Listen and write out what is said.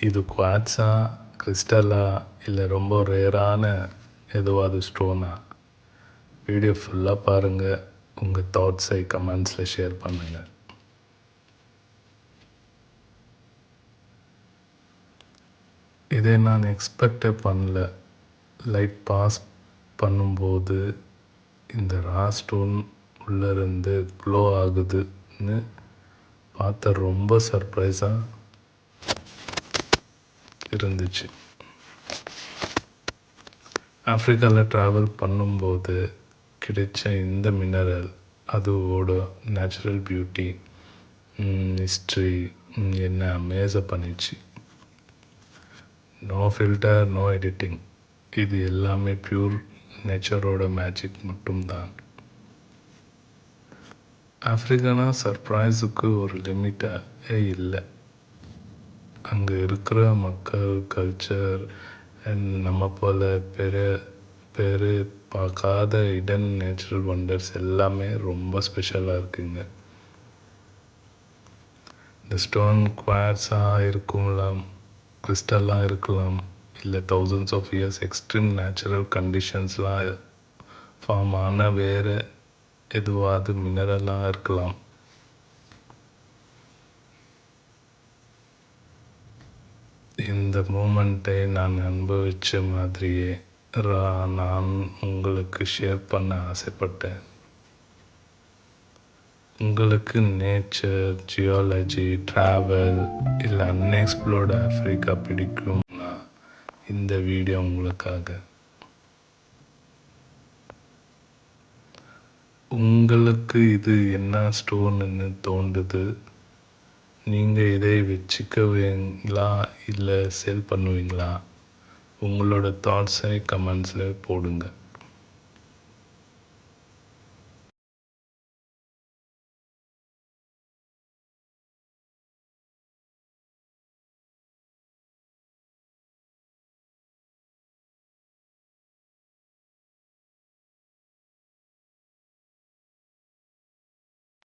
இது குவாட்ஸா, கிறிஸ்டலா இல்லை ரொம்ப ரேரான எதுவாது ஸ்டோனா? வீடியோ ஃபுல்லாக பாருங்கள். உங்கள் தாட்ஸை கமெண்ட்ஸில் ஷேர் பண்ணுங்கள். இதை நான் எக்ஸ்பெக்டே பண்ணல. லைட் பாஸ் பண்ணும்போது இந்த ரா ஸ்டோன் உள்ளேருந்து க்ளோ ஆகுதுன்னு பார்த்த ரொம்ப சர்ப்ரைஸாக இருந்துச்சு. ஆஃப்ரிக்காவில் ட்ராவல் பண்ணும்போது கிடைச்ச இந்த மினரல் அதோட நேச்சுரல் பியூட்டி, ஹிஸ்ட்ரி என்ன அமேஸை பண்ணிச்சு. No filter, no editing. இது எல்லாமே பியூர் நேச்சரோட மேஜிக் மட்டும்தான். ஆஃப்ரிக்கானா சர்ப்ரைஸுக்கு ஒரு லிமிட்டே இல்லை. அங்கே இருக்கிற மக்கள், கல்ச்சர் அண்ட் நம்ம போல் பேர் பார்க்காத இடன் நேச்சுரல் வண்டர்ஸ் எல்லாமே ரொம்ப ஸ்பெஷலாக இருக்குங்க. இந்த ஸ்டோன் குவாட்ஸாக இருக்கலாம், கிறிஸ்டலாக இருக்கலாம், இல்லை thousands of years extreme natural கண்டிஷன்ஸ்லாம் ஃபார்ம் ஆன வேறு எதுவாவது மினரலாக இருக்கலாம். இந்த மூமெண்ட்டை நான் அனுபவித்த மாதிரியே நான் உங்களுக்கு ஷேர் பண்ண ஆசைப்பட்டேன். உங்களுக்கு நேச்சர், ஜியாலஜி, ட்ராவல் இல்லை அன்எக்ஸ்ப்ளோர்டு ஆஃப்ரிக்கா பிடிக்கும்னா இந்த வீடியோ உங்களுக்காக. உங்களுக்கு இது என்ன ஸ்டோன்னு தோன்றுது? நீங்கள் இதை வச்சுக்குவீங்களா இல்லை சேல் பண்ணுவீங்களா? உங்களோட தாட்ஸை கமெண்ட்ஸில் போடுங்க.